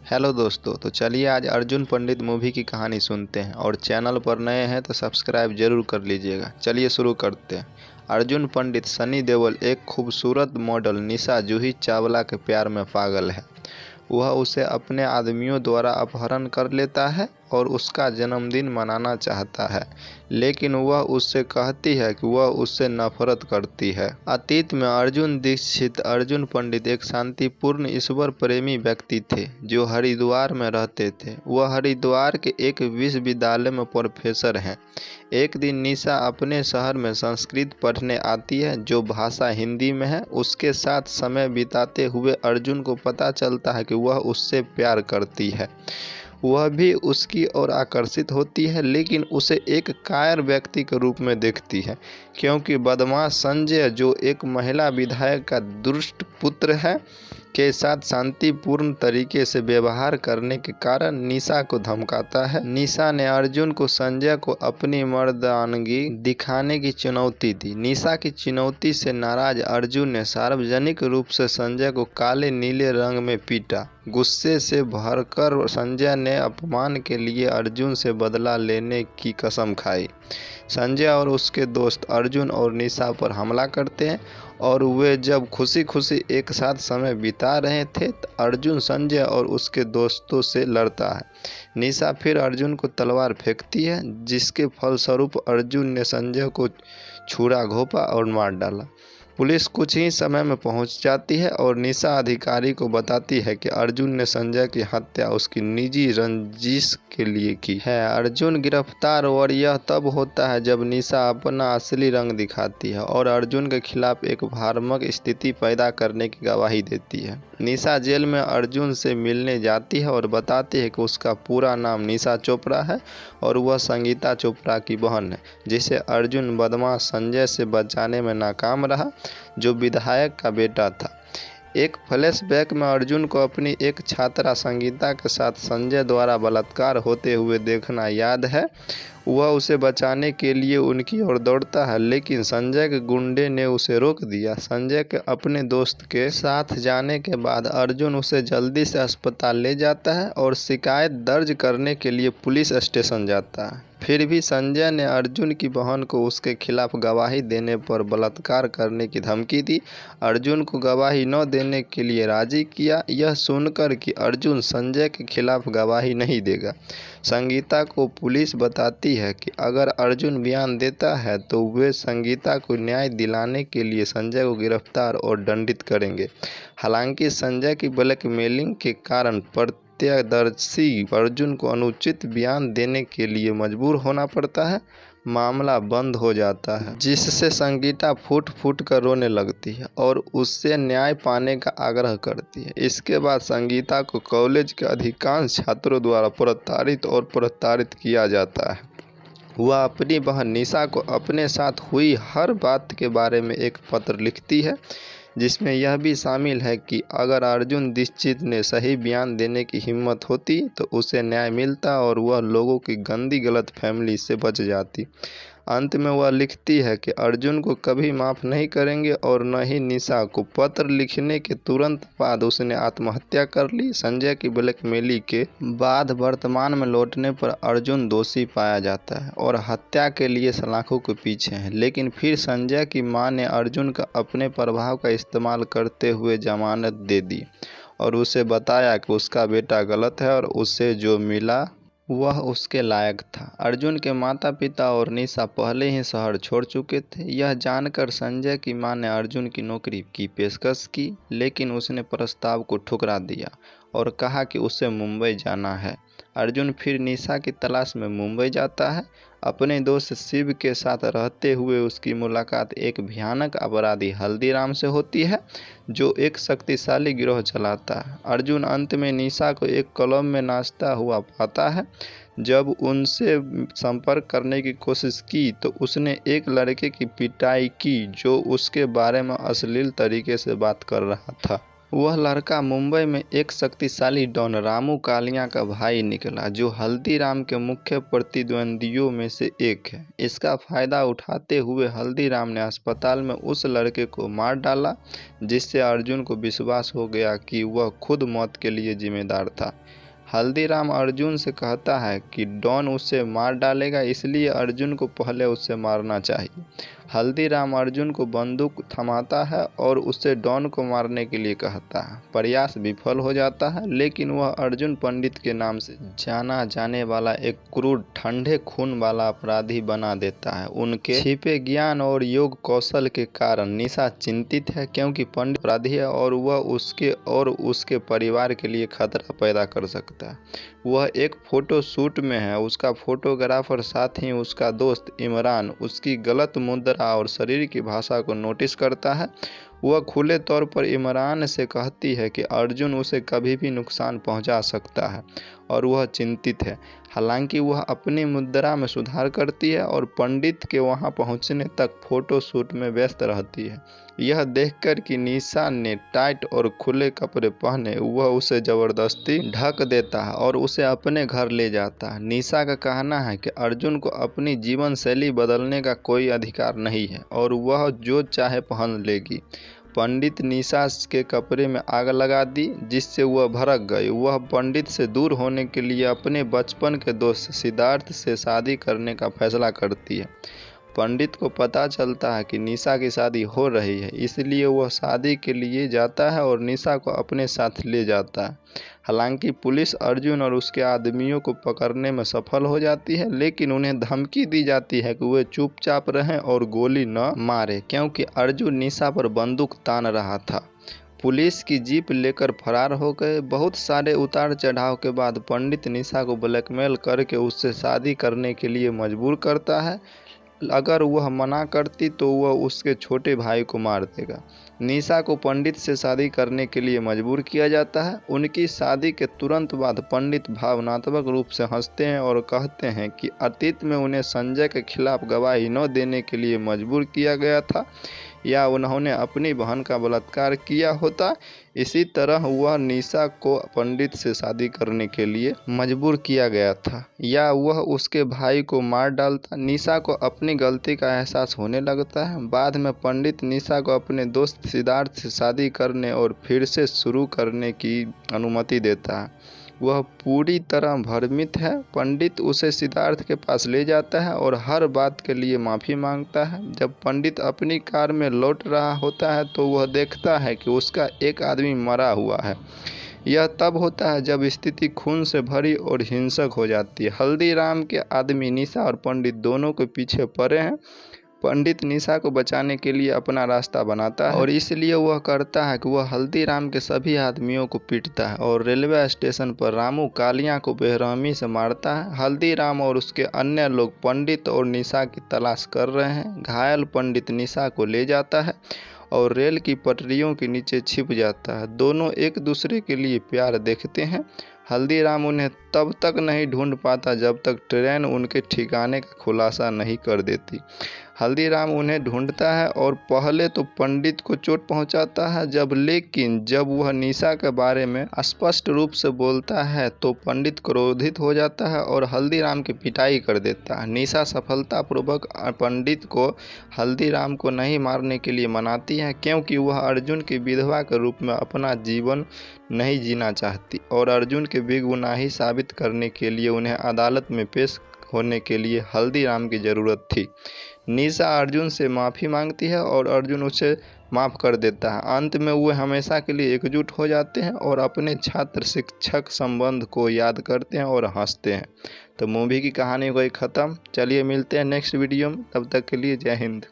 Hello दोस्तों, तो चलिए आज अर्जुन पंडित मूवी की कहानी सुनते हैं। और चैनल पर नए हैं तो सब्सक्राइब जरूर कर लीजिएगा। चलिए शुरू करते हैं। अर्जुन पंडित सनी देओल एक खूबसूरत मॉडल निशा जूही चावला के प्यार में पागल है। वह उसे अपने आदमियों द्वारा अपहरण कर लेता है और उसका जन्मदिन मनाना चाहता है, लेकिन वह उससे कहती है कि वह उससे नफरत करती है। अतीत में अर्जुन दीक्षित अर्जुन पंडित एक शांतिपूर्ण ईश्वर प्रेमी व्यक्ति थे जो हरिद्वार में रहते थे। वह हरिद्वार के एक विश्वविद्यालय में प्रोफेसर हैं। एक दिन निशा अपने शहर में संस्कृत पढ़ने आती है जो भाषा हिंदी में है। उसके साथ समय बिताते हुए अर्जुन को पता चलता है कि वह उससे प्यार करती है। वह भी उसकी ओर आकर्षित होती है, लेकिन उसे एक कायर व्यक्ति के रूप में देखती है, क्योंकि बदमाश संजय जो एक महिला विधायक का दुष्ट पुत्र है के साथ शांतिपूर्ण तरीके से व्यवहार करने के कारण निशा को धमकाता है। निशा ने अर्जुन को संजय को अपनी मर्दानगी दिखाने की चुनौती दी। निशा की चुनौती से नाराज अर्जुन ने सार्वजनिक रूप से संजय को काले नीले रंग में पीटा। गुस्से से भरकर संजय ने अपमान के लिए अर्जुन से बदला लेने की कसम खाई। संजय और उसके दोस्त अर्जुन और निशा पर हमला करते हैं और वे जब खुशी खुशी एक साथ समय बिता रहे थे तो अर्जुन संजय और उसके दोस्तों से लड़ता है। निशा फिर अर्जुन को तलवार फेंकती है, जिसके फलस्वरूप अर्जुन ने संजय को छुरा घोंपा और मार डाला। पुलिस कुछ ही समय में पहुंच जाती है और निशा अधिकारी को बताती है कि अर्जुन ने संजय की हत्या उसकी निजी रंजिश के लिए की है। अर्जुन गिरफ्तार और यह तब होता है जब निशा अपना असली रंग दिखाती है और अर्जुन के खिलाफ एक भ्रामक स्थिति पैदा करने की गवाही देती है। निशा जेल में अर्जुन से मिलने जाती है और बताती है कि उसका पूरा नाम निशा चोपड़ा है और वह संगीता चोपड़ा की बहन है, जिसे अर्जुन बदमाश संजय से बचाने में नाकाम रहा, जो विधायक का बेटा था। एक फ्लैशबैक में अर्जुन को अपनी एक छात्रा संगीता के साथ संजय द्वारा बलात्कार होते हुए देखना याद है। वह उसे बचाने के लिए उनकी ओर दौड़ता है, लेकिन संजय के गुंडे ने उसे रोक दिया। संजय के अपने दोस्त के साथ जाने के बाद अर्जुन उसे जल्दी से अस्पताल ले जाता है और शिकायत दर्ज करने के लिए पुलिस स्टेशन जाता है। फिर भी संजय ने अर्जुन की बहन को उसके खिलाफ गवाही देने पर बलात्कार करने की धमकी दी। अर्जुन को गवाही न देने के लिए राजी किया, यह सुनकर कि अर्जुन संजय के खिलाफ गवाही नहीं देगा। संगीता को पुलिस बताती है कि अगर अर्जुन बयान देता है तो वे संगीता को न्याय दिलाने के लिए संजय को गिरफ्तार और दंडित करेंगे। हालांकि संजय की ब्लैकमेलिंग के कारण प्रत्यक्षदर्शी अर्जुन को अनुचित बयान देने के लिए मजबूर होना पड़ता है। मामला बंद हो जाता है, जिससे संगीता फूट फूट कर रोने लगती है और उससे न्याय पाने का आग्रह करती है। इसके बाद संगीता को कॉलेज के अधिकांश छात्रों द्वारा प्रताड़ित किया जाता है। वह अपनी बहन निशा को अपने साथ हुई हर बात के बारे में एक पत्र लिखती है, जिसमें यह भी शामिल है कि अगर अर्जुन दीक्षित ने सही बयान देने की हिम्मत होती तो उसे न्याय मिलता और वह लोगों की गंदी गलतफहमी से बच जाती। अंत में वह लिखती है कि अर्जुन को कभी माफ़ नहीं करेंगे और न ही निशा को। पत्र लिखने के तुरंत बाद उसने आत्महत्या कर ली। संजय की ब्लैकमेलिंग के बाद वर्तमान में लौटने पर अर्जुन दोषी पाया जाता है और हत्या के लिए सलाखों के पीछे है, लेकिन फिर संजय की मां ने अर्जुन का अपने प्रभाव का इस्तेमाल करते हुए जमानत दे दी और उसे बताया कि उसका बेटा गलत है और उसे जो मिला वह उसके लायक था। अर्जुन के माता पिता और निशा पहले ही शहर छोड़ चुके थे। यह जानकर संजय की मां ने अर्जुन की नौकरी की पेशकश की, लेकिन उसने प्रस्ताव को ठुकरा दिया और कहा कि उसे मुंबई जाना है। अर्जुन फिर निशा की तलाश में मुंबई जाता है। अपने दोस्त शिव के साथ रहते हुए उसकी मुलाकात एक भयानक अपराधी हल्दीराम से होती है, जो एक शक्तिशाली गिरोह चलाता है। अर्जुन अंत में निशा को एक क्लब में नाचता हुआ पाता है। जब उनसे संपर्क करने की कोशिश की तो उसने एक लड़के की पिटाई की जो उसके बारे में अश्लील तरीके से बात कर रहा था। वह लड़का मुंबई में एक शक्तिशाली डॉन रामू कालिया का भाई निकला, जो हल्दीराम के मुख्य प्रतिद्वंदियों में से एक है। इसका फायदा उठाते हुए हल्दीराम ने अस्पताल में उस लड़के को मार डाला, जिससे अर्जुन को विश्वास हो गया कि वह खुद मौत के लिए जिम्मेदार था। हल्दीराम अर्जुन से कहता है कि डॉन उसे मार डालेगा, इसलिए अर्जुन को पहले उसे मारना चाहिए। हल्दीराम अर्जुन को बंदूक थमाता है और उसे डॉन को मारने के लिए कहता है। प्रयास विफल हो जाता है, लेकिन वह अर्जुन पंडित के नाम से जाना जाने वाला एक क्रूर, ठंडे खून वाला अपराधी बना देता है। उनके छिपे ज्ञान और योग कौशल के कारण निशा चिंतित है, क्योंकि पंडित अपराधी है और वह उसके परिवार के लिए खतरा पैदा कर सकता है। वह एक फोटो शूट में है। उसका फोटोग्राफर, साथ ही उसका दोस्त इमरान, उसकी गलत मुद्रा और शरीर की भाषा को नोटिस करता है। वह खुले तौर पर इमरान से कहती है कि अर्जुन उसे कभी भी नुकसान पहुंचा सकता है और वह चिंतित है। हालांकि वह अपनी मुद्रा में सुधार करती है और पंडित के वहां पहुंचने तक फोटो शूट में व्यस्त रहती है। यह देखकर कि निशा ने टाइट और खुले कपड़े पहने, वह उसे जबरदस्ती ढक देता है और उसे अपने घर ले जाता है। निशा का कहना है कि अर्जुन को अपनी जीवन शैली बदलने का कोई अधिकार नहीं है और वह जो चाहे पहन लेगी। पंडित निशा के कपड़े में आग लगा दी, जिससे वह भड़क गई। वह पंडित से दूर होने के लिए अपने बचपन के दोस्त सिद्धार्थ से शादी करने का फैसला करती है। पंडित को पता चलता है कि निशा की शादी हो रही है, इसलिए वह शादी के लिए जाता है और निशा को अपने साथ ले जाता है। हालांकि पुलिस अर्जुन और उसके आदमियों को पकड़ने में सफल हो जाती है, लेकिन उन्हें धमकी दी जाती है कि वे चुपचाप रहें और गोली न मारे, क्योंकि अर्जुन निशा पर बंदूक तान रहा था। पुलिस की जीप लेकर फरार हो गए। बहुत सारे उतार चढ़ाव के बाद पंडित निशा को ब्लैकमेल करके उससे शादी करने के लिए मजबूर करता है। अगर वह मना करती तो वह उसके छोटे भाई को मार देगा। निशा को पंडित से शादी करने के लिए मजबूर किया जाता है। उनकी शादी के तुरंत बाद पंडित भावनात्मक रूप से हंसते हैं और कहते हैं कि अतीत में उन्हें संजय के खिलाफ गवाही न देने के लिए मजबूर किया गया था, या उन्होंने अपनी बहन का बलात्कार किया होता। इसी तरह वह निशा को पंडित से शादी करने के लिए मजबूर किया गया था, या वह उसके भाई को मार डालता। निशा को अपनी गलती का एहसास होने लगता है। बाद में पंडित निशा को अपने दोस्त सिद्धार्थ से शादी करने और फिर से शुरू करने की अनुमति देता है। वह पूरी तरह भ्रमित है। पंडित उसे सिद्धार्थ के पास ले जाता है और हर बात के लिए माफ़ी मांगता है। जब पंडित अपनी कार में लौट रहा होता है तो वह देखता है कि उसका एक आदमी मरा हुआ है। यह तब होता है जब स्थिति खून से भरी और हिंसक हो जाती है। हल्दीराम के आदमी निशा और पंडित दोनों के पीछे पड़े हैं। पंडित निशा को बचाने के लिए अपना रास्ता बनाता है और इसलिए वह करता है कि वह हल्दीराम के सभी आदमियों को पीटता है और रेलवे स्टेशन पर रामू कालिया को बेरहमी से मारता है। हल्दीराम और उसके अन्य लोग पंडित और निशा की तलाश कर रहे हैं। घायल पंडित निशा को ले जाता है और रेल की पटरियों के नीचे छिप जाता है। दोनों एक दूसरे के लिए प्यार देखते हैं। हल्दीराम उन्हें तब तक नहीं ढूंढ पाता जब तक ट्रेन उनके ठिकाने का खुलासा नहीं कर देती। हल्दीराम उन्हें ढूंढता है और पहले तो पंडित को चोट पहुंचाता है, लेकिन जब वह निशा के बारे में स्पष्ट रूप से बोलता है तो पंडित क्रोधित हो जाता है और हल्दीराम की पिटाई कर देता है। निशा सफलतापूर्वक पंडित को हल्दीराम को नहीं मारने के लिए मनाती है, क्योंकि वह अर्जुन की विधवा के रूप में अपना जीवन नहीं जीना चाहती और अर्जुन के बेगुनाही साबित करने के लिए उन्हें अदालत में पेश होने के लिए हल्दीराम की जरूरत थी। निशा अर्जुन से माफ़ी मांगती है और अर्जुन उसे माफ़ कर देता है। अंत में वे हमेशा के लिए एकजुट हो जाते हैं और अपने छात्र शिक्षक संबंध को याद करते हैं और हंसते हैं। तो मूवी की कहानी कोई ख़त्म। चलिए मिलते हैं नेक्स्ट वीडियो में, तब तक के लिए जय हिंद।